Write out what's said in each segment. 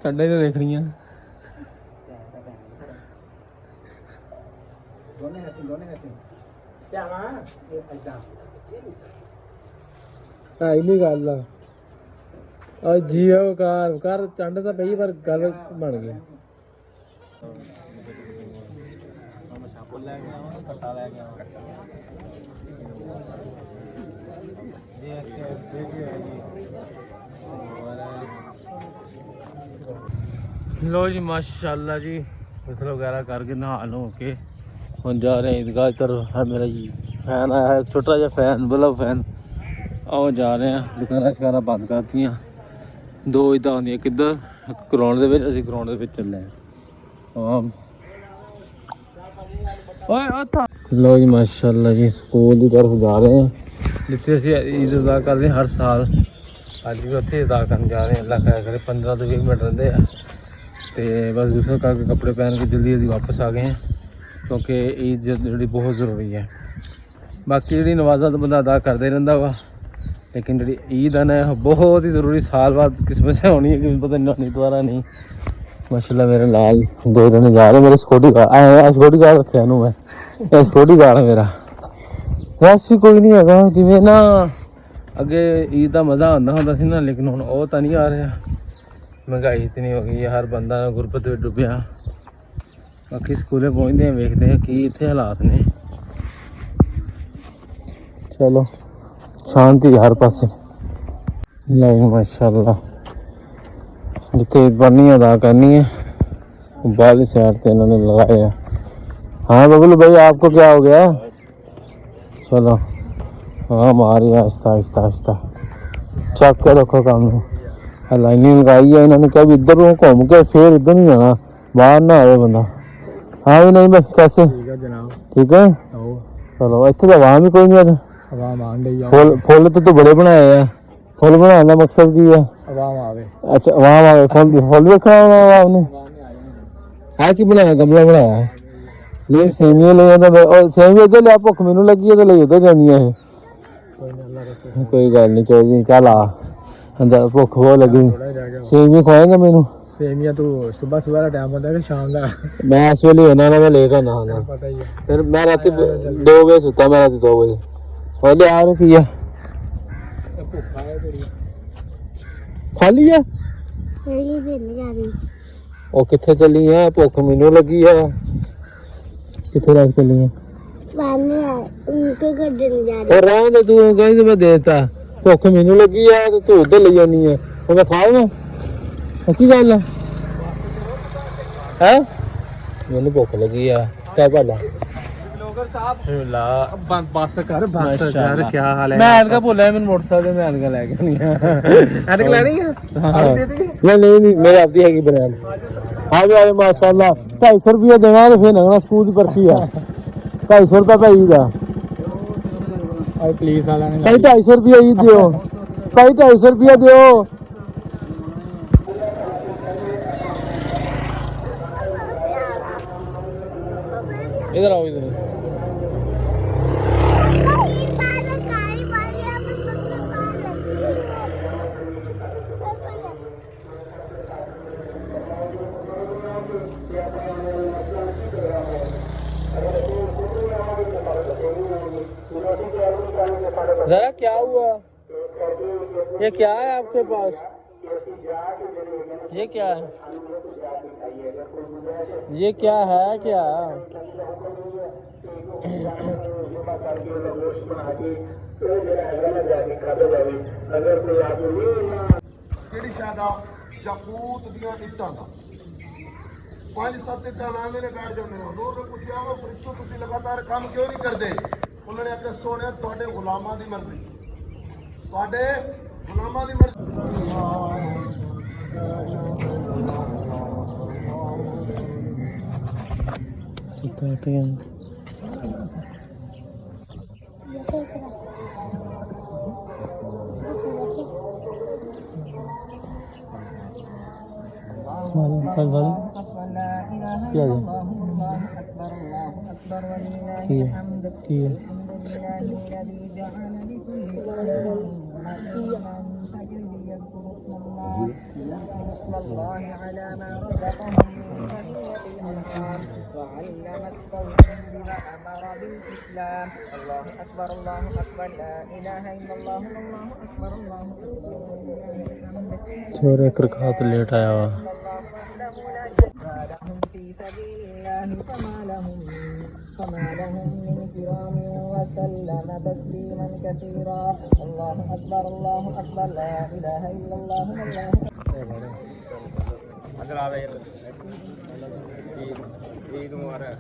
कंडे तो देखनी है नहीं गल जी घर चंड तो पई पर गल बन गई लो जी माशाल्लाह जी गुसल वगैरह करके नहा लो के हम जा रहे हैं ईदगाह तरफ है मेरा जी फैन आया है छोटा जहा फैन बल्ब फैन आओ जा रहे हैं दुकाना शकाना बंद करती दो ईदा होंगे किधर ग्राउंड के असी ग्राउंड के चले लो जी माशाल्लाह जी स्कूल की तरफ जा रहे हैं जिथे असी ईद अदा करते हर साल अज भी उत्थे अदा कर जा रहे हैं अल्लाह खैर करे 15 तो 20 मिनट रहते हैं तो बस गुसल करके कपड़े पहन के जल्दी जल्दी वापस आ गए हैं क्योंकि ईद जी बहुत ज़रूरी है बाकी जी नमाज़ा तो बंदा अदा करते रहता वा लेकिन जी ईद है ना बहुत ही ज़रूरी साल बाद किस्मत से होनी है कि पता नहीं दोबारा नहीं माशाल्लाह मेरे लाल दो जने जा रहे मेरे सिक्योरिटी गार्ड सिक्योरिटी गार्ड रखे मैं सिक्योरिटी गार्ड है मेरा वैसे कोई नहीं है जिमें ना अगे ईद का मज़ा आना होता सी ना लेकिन हुण वो तो नहीं आ रहा महंगाई इतनी हो गई है हर बंदा गुरबत में डुबया बाकी स्कूले पहुँचते हैं वेखते हैं कि इतने हालात ने चलो शांति हर पासे नहीं माशाल्लाह जितने ईद पढ़नी अदा करनी है बाहरली साइड पे इन्होंने लगाया हाँ बबलू भाई आपको क्या हो गया चलो हाँ मारी आहिस्ता आहिस्ता आहिस्ता चक के रखो काम लाइनिंग लगाई है इन्होंने क्या भी इधर घूम के फिर इधर नहीं आना बाहर ना आए बंदा हाँ भी नहीं बस कैसे ठीक है चलो इतने तो वहाँ भी कोई नहीं आता फुल तो बड़े बनाए हैं फुल बनाने का मकसद की है अच्छा वहाँ आवे फुल रखा आपने है कि बनाया गमला बनाया है ले सेवियां ले सेवियां इधर लिया भुख मैनू लगी है तो ले उधर जानी है कोई गल नहीं चाहिए चल आ अंदर भुख बहुत लगी सेवियां खवाएंगे मैनू सेवियां तू सुबह सुबह का टाइम होता है कि शाम का मैं इस वेले होना ना मैं लेट होना होना फिर मैं रात 2 बजे सुता मैं रात 2 बजे पहले आ रही है खाली है ओ किथे चली है भुख मैनू लगी है किथे रख चली है रहने तू कहीं मैं देता भुख मैनू लगी है तो तू उधर ले जानी है मैं खाऊंगा की गल है मैनू भुख लगी है क्या भला बस कर क्या हाल है मैं ऐनका बोला मैंने मोटरसाइकिल में ऐनका लेके नहीं ऐनक लेनी है नहीं मेरे आपकी हैगी बनैन आ गया माशाल्लाह 250 रुपया देना तो फिर लगना स्कूल की पर्ची है 250 रुपया भाई का पुलिस वाला ने भाई 250 रुपया ही दियो भाई 250 रुपया दियो इधर आओ इधर जरा क्या हुआ ये क्या है आपके पास ये क्या है ये क्या है क्या याकूत दियां इट्टां दा 5-7 इट्टां लाने ने बैठ जाते हो लोग पूछा फरिश्तों तुसीं लगातार काम क्यों नहीं करते उन्होंने आख्या सोने तुहाडे गुलामां दी मर्जी तुहाडे गुलामां दी मर्जी اسم الله على ما رزقهم من بهيمة الأنعام وعلم التوحيد وأمر بالإسلام. الله أكبر الله أكبر لا إله إلا الله الله أكبر الله أكبر ولله الحمد. छोरे एक रकात लेट आया हुआ لهم في سبيل الله فما لهم من كرام وسلم تسليما كثيرا. الله أكبر لا إله إلا الله الله अगर आ रहे ईद मुबारक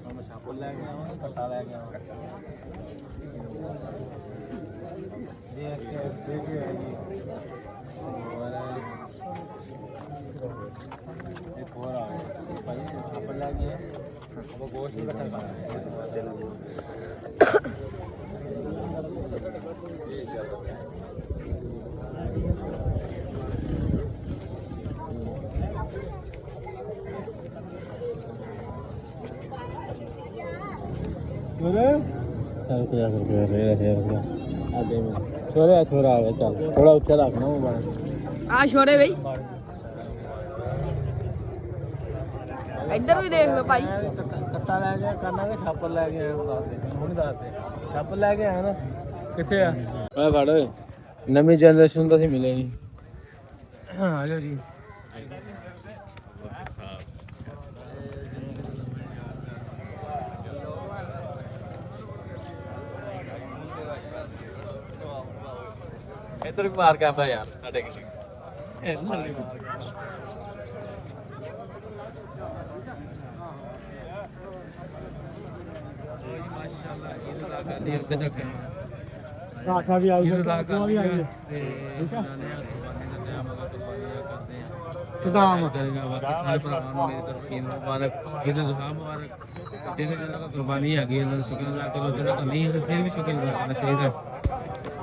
हम शापुर ले गया हूं कट्टा ले गया हूं देखिए एक और आ गया भाई शापुर ले गया अब गोश्त भी कट्टा करना है छोरा आ गया चल थोड़ा ऊंचा रखना मोबाइल आ छोड़े भाई इधर भी देख लो भाई कट्टा ले गया करना कि छापर ले गया ਹੁਣ ਦੱਸਦੇ ਛਾਪਰ ਲੈ ਕੇ ਆਇਆ ਨਾ ਕਿੱਥੇ ਆ ਓਏ ਫੜ ਓਏ ਨਵੀਂ ਜਨਰੇਸ਼ਨ ਤਾਂ ਅਸੀਂ ਮਿਲੇ ਨਹੀਂ ਆ ਜਾਓ ਜੀ ਇੱਧਰ ਵੀ ਮਾਰ ਕੇ ਆਉਂਦਾ ਯਾਰ ਸਾਡੇ ਕਿਸੇ ਰਾਠਾ ਵੀ ਆਈ ਹੈ ਕਾਕਾ ਵੀ ਆਈ ਹੈ ਠੀਕ ਹੈ ਸਦਾਮ ਕਰੇਗਾ ਬਾਕੀ ਸਾਰੇ ਭਰਾਵਾਂ ਨੂੰ ਮੇਰੀ ਤਰਫ ਈਦ ਮੁਬਾਰਕ ਈਦ ਜ਼ੁਹਾ ਮੁਬਾਰਕ ਤਿੰਨ ਦਿਨਾਂ ਦਾ ਕੁਰਬਾਨੀ ਆ ਗਈ ਇਹਨਾਂ ਸ਼ੁਕਰ ਅਦਾ ਕਰੋ ਜਿਹੜਾ ਨਹੀਂ ਹੈ ਫਿਰ ਵੀ ਸ਼ੁਕਰ ਅਦਾ ਕਰਨਾ ਚਾਹੀਦਾ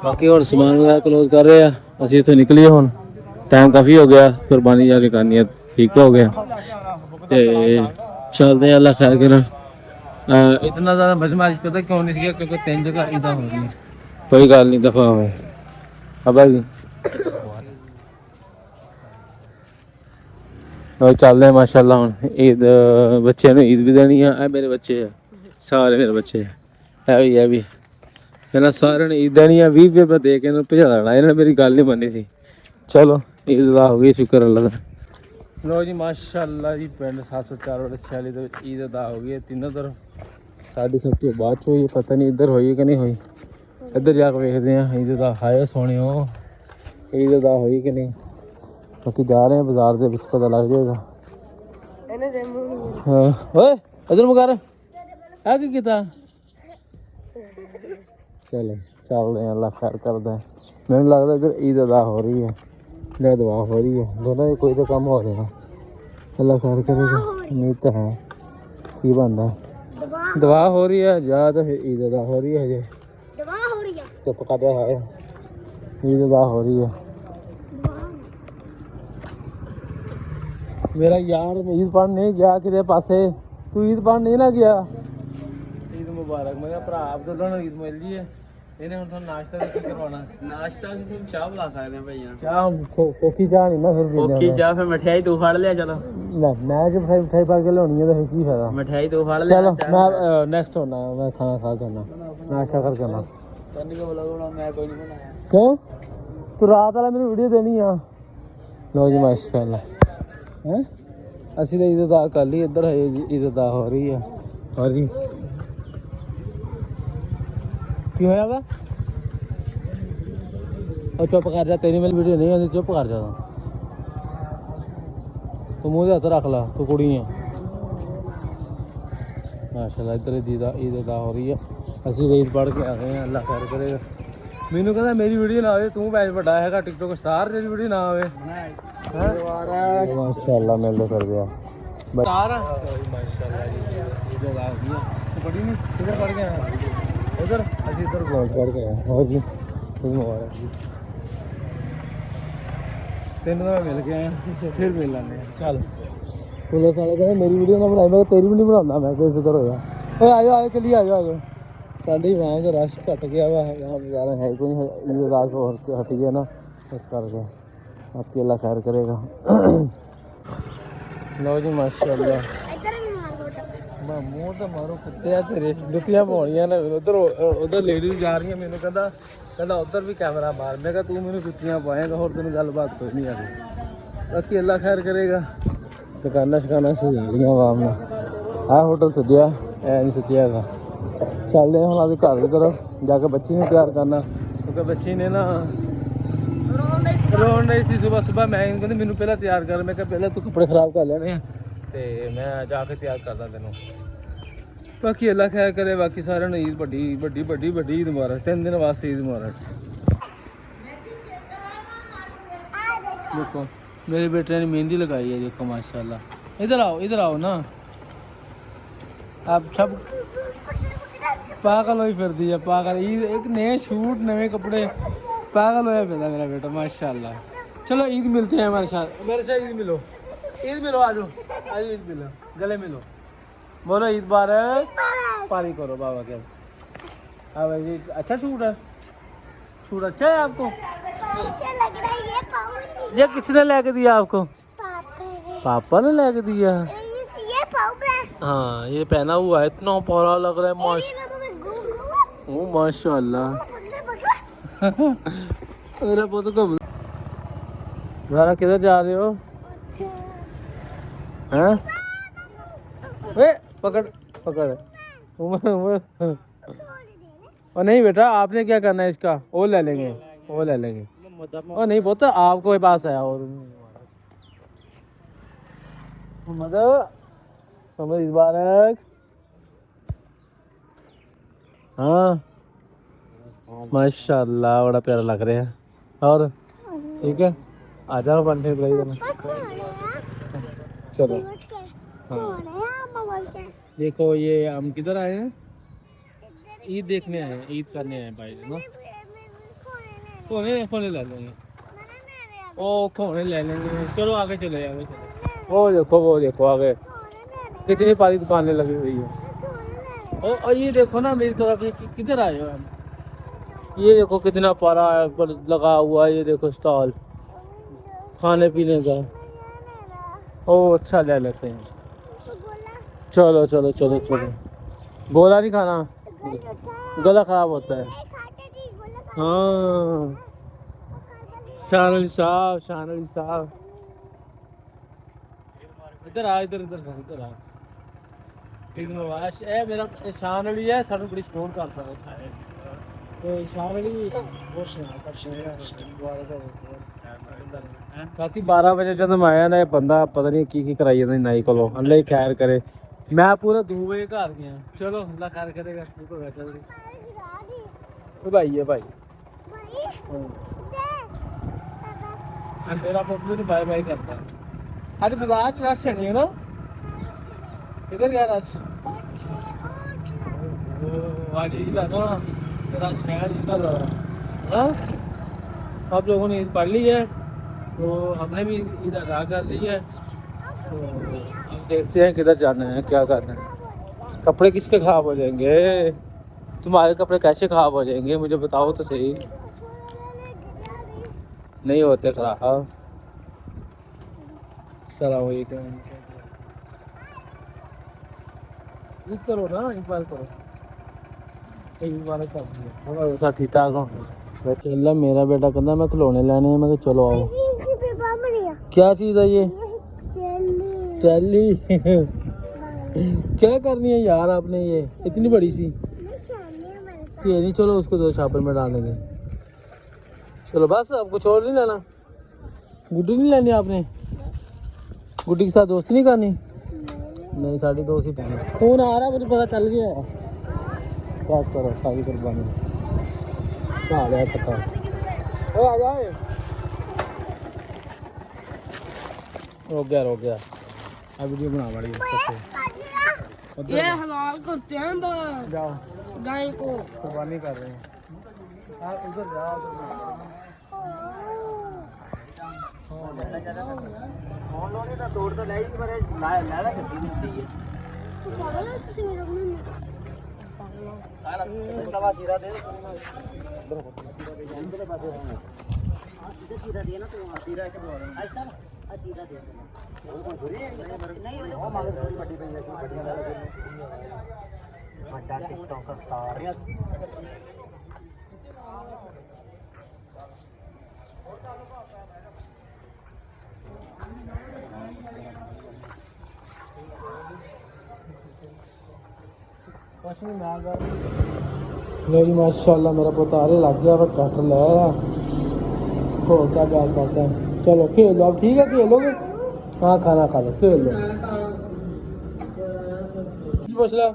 ਬਾਕੀ ਹੁਣ ਸਮਾਨ ਵਗੈਰਾ ਕਲੋਜ਼ ਕਰ ਰਹੇ ਆ ਅਸੀਂ ਇੱਥੋਂ ਨਿਕਲੀਏ ਹੁਣ ਟਾਈਮ ਕਾਫੀ ਹੋ ਗਿਆ ਕੁਰਬਾਨੀ ਜਾ ਕੇ ਕਰਨੀ ਹੈ ਠੀਕ ਹੋ ਗਿਆ ਤੇ ਚੱਲਦੇ ਆ ਅੱਲਾ ਖੈਰ ਕਰੇ इतना ज़्यादा बदमाश पता क्यों नहीं किया क्योंकि 3 जगह ईदा हो रही है कोई गल नहीं दफा हुए अब चल रहे माशाल्लाह हुन ईद बच्चे ने ईद भी देनी है मेरे बच्चे है सारे मेरे बच्चे है भी कहना सारे ने ईद देनी है 20 रुपये दे के भजा देना इन्होंने मेरी गल नहीं बनी सी चलो ईद अदा हो गई शुक्र अल्लाह का लो जी माशाल्लाह जी पिंड 704 वाले 46 ਦੇ ਵਿੱਚ ईद अदा हो गई है तीनों तरफ साढ़े 7 ਤੋਂ ਬਾਅਦ ਚ ਹੋਈ पता नहीं इधर होई कि नहीं होई इधर जाके देखते हैं ईद अदा हाय सोने हो ईद अदा होई कि नहीं बाकी जा रहे हैं बाजार ਦੇ ਵਿੱਚ पता लग जाएगा हां ओए इधर मुकर आ की कीता चलो चलते हैं अल्लाह खैर करदा है मैंने लगता इधर ईद अदा हो रही है ले दुआ हो रही है दोनों कोई तो काम हो जाएगा अल्लाह खैर करेगा उम्मीद तो है की बनता दवा हो रही है या तो ईद अदा हो रही है जी दवा हो रही है चुप कर है ईद अदा हो रही है मेरा यार ईद पढ़ नहीं गया किसी पासे तू ईद पढ़ नहीं ना गया ईद मुबारक मैं भरा अब्दुल्ला ने ईद मिल जी है ਇਹਨੇ ਹੁਣ ਤੁਹਾਨੂੰ ਨਾਸ਼ਤਾ ਵੀ ਕੀ ਕਰਵਾਉਣਾ ਨਾਸ਼ਤਾ ਅਸੀਂ ਚਾਹ ਬੁਲਾ ਸਕਦੇ ਹਾਂ ਭਾਈਆਂ ਚਾਹ ਕੋਕੀ ਚਾਹ ਨਹੀਂ ਨਾ ਫਿਰ ਕੋਕੀ ਚਾਹ ਫਿਰ ਮਠਿਆਈ ਤੂੰ ਫੜ ਲਿਆ ਚਲੋ ਲੈ ਮੈਂ ਜੇ ਮਠਿਆਈ ਪਾ ਕੇ ਲਿਆਉਣੀ ਹੈ ਤਾਂ ਫਿਰ ਕੀ ਫਾਇਦਾ ਮਠਿਆਈ ਤੂੰ ਫੜ ਲਿਆ ਚਲੋ ਮੈਂ ਨੈਕਸਟ ਹੋਣਾ ਮੈਂ ਖਾਣਾ ਖਾ ਕੇ ਆਉਣਾ ਨਾਸ਼ਤਾ ਕਰਕੇ ਆਉਣਾ ਤੈਨੂੰ ਕਿਉਂ ਬੁਲਾਉਣਾ ਮੈਂ ਕੋਈ ਨਹੀਂ ਬਣਾਇਆ ਕਿਉਂ ਤੂੰ ਰਾਤ ਵਾਲਾ ਮੈਨੂੰ ਵੀਡੀਓ ਦੇਣੀ ਆ ਲਓ ਜੀ ਮਾਸ਼ਾਅੱਲਾ ਹੈ ਅਸੀਂ ਤਾਂ ਈਦ ਅਦਾ ਕਰ ਲਈ ਇੱਧਰ ਹੈ ਈਦ ਅਦਾ ਹੋ ਰਹੀ ਹੈ ਹੋਰ ਜੀ की होया वा और चुप कर जा तेरी मेरी वीडियो नहीं आती चुप कर जा तू मुँह हथ रख ला तू कुड़ी है माशाल्लाह इधर ईद अदा हो रही है असं ईद पढ़ के आ गए हैं अल्लाह खैर करेगा मैनू कहता मेरी वीडियो ना आए तू बैच बड़ा है टिकटॉक स्टार तेरी वीडियो ना आए माशाल्लाह मिलते कर गया माशाल्लाह ईद अदा हो गई पढ़ी नहीं किधर पढ़ गया उधर अभी इधर बहुत पड़ गया और जी मुबारक जी 3 दिन मिल गए हैं फिर मिल लेंगे चल पुलिस वाले कहते मेरी वीडियो ना बनाई मैं तेरी भी नहीं बनाना मैं कोई फिक्र होया आयो आयो चलिए आयो आयो साड़ी वहाँ का रश घट गया वा यहाँ बाज़ार है कोई नहीं ईद रात को हट गया ना इस करके आपकी अल्लाह खैर करेगा लो जी माशाल्लाह मूँह तो मारो कुत्ते तेरे जुत्तियां पाउणियां ने उधर उधर लेडीज जा रही मैंने कहता उधर भी कैमरा मार मैं कहा तू मैंने जुत्तियां पाएगा और तेन गलबात कोई नहीं आती बाकी अल्लाह खैर करेगा दुकाना शकाना सजा लिया आवाम ने आ होटल सजिया ऐ नहीं सजिया है चलते हैं हम अभी घर की तरफ जाके बच्ची ने तैयार करना क्योंकि बच्ची ने ना रोन रही सी सुबह सुबह मैं कहती मैनू पहले तैयार कर मैं कहा पहले तू कपड़े खराब कर लेने हैं तो मैं जाके तैयार करदा तेनों बाकी अल्लाह खैर करे बाकी सारे ईद बड़ी बड़ी बड़ी बड़ी ईद मुबारक 3 दिन वास्ते ईद मुबारक देखो मेरे बेटे ने मेहंदी लगाई है देखो माशाल्लाह इधर आओ ना आप सब पागल हो फिर दी है पागल ईद एक नए शूट नए कपड़े पागल होया फिरदा मेरा बेटा माशाल्लाह चलो ईद मिलते हैं मेरे साथ ईद मिलो आ जाओ ईद मिलो गले मिलो बोलो ईद मुबारक पारी करो बाबा के हाँ भाई जी अच्छा शूट अच्छा है आपको ये किसने लेके दिया आपको पापा ने लेके दिया हाँ ये पहना हुआ है इतना प्यारा लग रहा है माशाल्लाह मेरा बहुत कम ज़रा किधर जा रहे हो हैं पकड़ और नहीं बेटा आपने क्या करना है इसका वो ले लेंगे और नहीं बहुत आपको पास आया और समझ मुबारक हाँ माशाल्लाह बड़ा प्यारा लग रहा है और ठीक है आ जाओ बनने चलो हाँ देखो ये हम किधर आए हैं ईद देखने आए हैं ईद करने आए हैं भाई ना खोने ले लेंगे खोने ले लेंगे चलो आगे चले वो देखो आगे कितनी सारी दुकानें लगी हुई है और ये देखो ना मेरी तरफ किधर आए हो हम ये देखो कितना प्यारा लगा हुआ है ये देखो स्टॉल खाने पीने का अच्छा ले लेते हैं चलो गोला नहीं खाना गला खराब होता है हाँ शान अली साहब इधर आ नवाश है मेरा शान अली है सानू बड़ी सपोर्ट करता है तो शान अली राती 12 बजे जब मैं आया ना बंदा पता नहीं की कराई जाता नाई को अल्लाह ही खैर करे मैं पूरा 2 बजे घर गया चलो अल्लाह खैर करेगा ठीक होगा चल भाई मेरा पुत्र बाय बाय करता है आज बाजार रश नहीं है ना किधर गया रश आज ईद है ना रश है इधर सब लोगों ने ईद पढ़ ली है तो हमने भी ईद अदा कर ली है तो अब देखते हैं किधर जाना है क्या करना है कपड़े किसके खराब हो जाएंगे तुम्हारे कपड़े कैसे खराब हो जाएंगे मुझे बताओ तो सही नहीं होते खराब सलाम करो ना एक बार करो ठीक ठाक हो चल मेरा बेटा कहना मैं खिलौने लेने हैं मैं कहा चलो आओ क्या चीज़ है ये ट्रैली क्या करनी है यार आपने ये इतनी बड़ी सी ये नहीं चलो उसको तो शापर में डाल देंगे चलो बस अब कुछ और नहीं लेना गुड्डी नहीं लेनी आपने गुड्डी के साथ दोस्ती नहीं करनी नहीं साड़ी दोस्त ही पहने फोन आ रहा मुझे पता चल गया बात करो सारी कुर्बानी आ गया पता आ जाए रुक गया अब वीडियो बना पड़ी ये हलाल करते हैं जाओ गाय को कुर्बानी कर रहे हैं आप उधर जाओ तोड़ तो लाई पर लाला लो जी माशाल्लाह मेरा पुत आरे लग गया पर ट्रैक्टर ले आया हो क्या प्यार करता है। चलो खेल लो अब ठीक है खेलोगे हाँ खाना खा लो खेल लो मसला।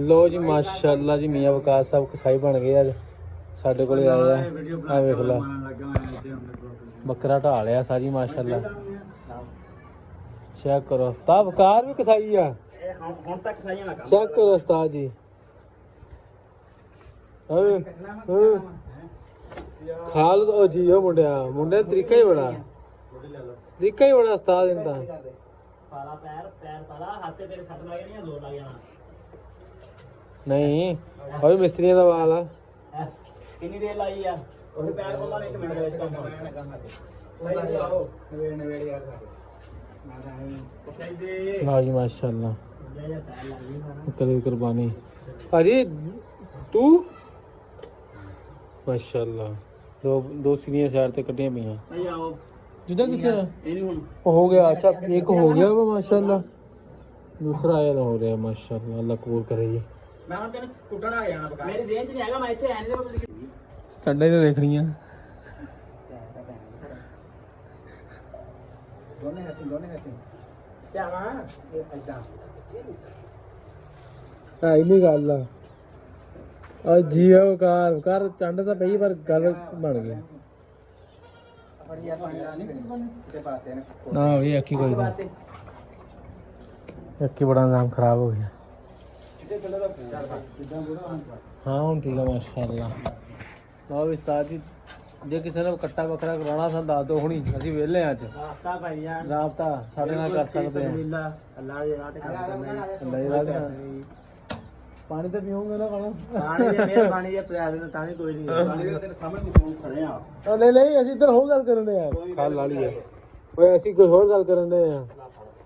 लो जी माशाल्लाह जी मियां वकास साहब कसाई बन गए अज साडे कोल आए आ वेख ला बकरा ढा लिया सारी माशाल्लाह चेक करो उस्ताद वकार भी कसाई आ चेक करो उस्ताद जी खाल तो जी हो मुंडिया मुंडे तरीका ही बड़ा उस्ताद इनका नहीं और मिस्त्रियों का वाल है कितनी देर लाई यार और पैर खोलना 1 मिनट ਦੇ ਵਿੱਚ ਕੰਮ हाँ जी माशाल्लाह करे कुर्बानी अरे तू माशाल्लाह दो सीनियर साइड ते कटियां पईयां ਭਾਈ ਆਓ जिदा किथे ਇਹ ਨਹੀਂ ਹੁਣ हो गया अच्छा एक हो गया वो माशाल्लाह दूसरा आया हो रहा है माशाल्लाह अल्लाह कबूल करे जी मैं ਹੁਣ ਤੈਨੂੰ ਕੁੱਟਣ ਆ ਜਾਣਾ ਬਕਾ ਮੇਰੇ ਜੇਨ ਚ ਨਹੀਂ ਹੈਗਾ ਮੈਂ ਇੱਥੇ ਐ ਨਹੀਂ ठंडा ही तो देख रही है ਦੋਨੇ ਹੱਥ ਧਿਆਵਾ ਇਹ ਐਦਾਂ है ही नहीं गल जी कार चंड तो पई पर गल बन गई ਫੜੀ ਆ ਪਾਣੀ ਨਹੀਂ ਤੇ ਪਾਤੇ ਨੇ ना भी अक्की कोई नहीं अक्की बड़ा नाम खराब हो गया ਕਿਤੇ ਚੱਲੇ ਦਾ ਕਿਦਾਂ ਬੁੜਾ हाँ हूँ ठीक है माशाल्लाह लो भी उस्ताद जी जे किसी ने कट्टा बकरा कराना सा दस दो हुणी असीं वेले आज ਰਾਸਤਾ ਭਾਈ ਯਾਰ राबता साढ़े नाल कर सकते हैं ਅੱਲਾਹ ਦੇ ਰਾਹ ਤੇ ਕੰਮ ਕਰਨਾ अल्लाह दी राह ते पानी तो पीऊंगे ना खाना ਪਾਣੀ ਦੇ ਮਿਹਰਬਾਨੀ ਜੇ ਪਿਆ ਦੇ ਤਾਂ ਵੀ ਕੋਈ ਨਹੀਂ ਪਾਣੀ ਦੇ ਤੇਰੇ ਸਾਹਮਣੇ ਮੂੰਹ ਖੜੇ ਆ नहीं ਅਸੀਂ ਇੱਧਰ ਹੋਰ ਗੱਲ ਕਰਨ ਦੇ ਆ ਖਲ ਲਾ ਲਈ ਓਏ ਅਸੀਂ ਕੋਈ ਹੋਰ ਗੱਲ ਕਰਨ ਦੇ ਆ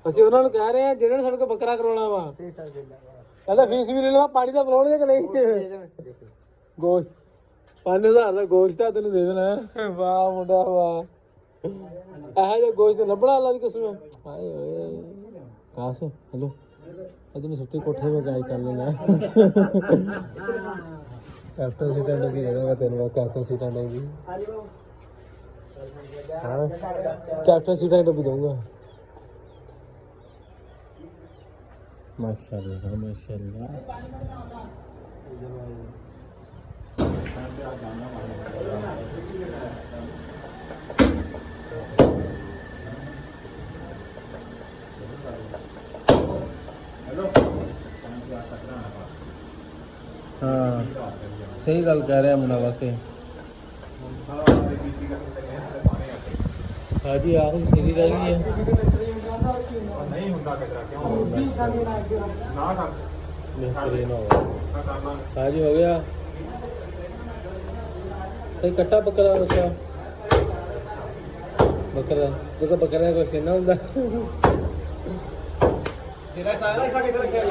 ਅਸੀਂ ਉਹਨਾਂ ਨੂੰ ਕਹਿ ਰਹੇ ਆ ਜਿਹਨਾਂ ਨੇ ਸਾਡੇ ਕੋਲ ਬੱਕਰਾ ਕਰਾਉਣਾ ਵਾ ਕਹਿੰਦਾ ਫੀਸ ਵੀ ਲੈ ਲਵਾਂ ਪਾਣੀ ਦਾ ਬੁਲਾਉਣਗੇ ਕਿ ਨਹੀਂ ਗੋਸ਼ਤ 5000 ਦਾ ਗੋਸ਼ਤ ਆ ਤੈਨੂੰ ਦੇ ਦੇਣਾ ਵਾਹ ਮੁੰਡਾ ਵਾਹ ਇਹੋ ਜਿਹਾ ਗੋਸ਼ਤ ਲੱਭਣਾ ਅੱਲਾ ਦੀ ਕਸਮ ਹਾਏ ਓਏ ਕਾਸ ਹੈਲੋ ਅੱਜ ਮੈਂ ਸੁੱਤੇ ਕੋਠੇ 'ਤੇ ਗਾਇ ਕਰ ਲੈਣਾ ਕੈਪਟਨ ਸੀਟਾਂ ਵੀ ਦੇ ਦਾਂਗਾ ਤੈਨੂੰ ਕੈਪਟਨ ਸੀਟਾਂ ਵੀ हाँ कैप्टन सीटा भी दूंगा माशाल्लाह माशाल्लाह हाँ सही गल कह रहा मुंडा वाकई हाँ जी आखिरी सीरी रह गई है ਨਹੀਂ ਹੁੰਦਾ ਕਚਰਾ ਕਿਉਂ ਨਾ ਕਰ बेहतरीन हो ਨਾ ਕਰਨਾ हाँ जी हो गया कोई कट्टा बकरा रखा बकरा देखो बकरा कोई सीना होंगे ਤੇਰਾ ਸਾਰਾ ਸਾਡੇ ਘਰ ਰੱਖਿਆ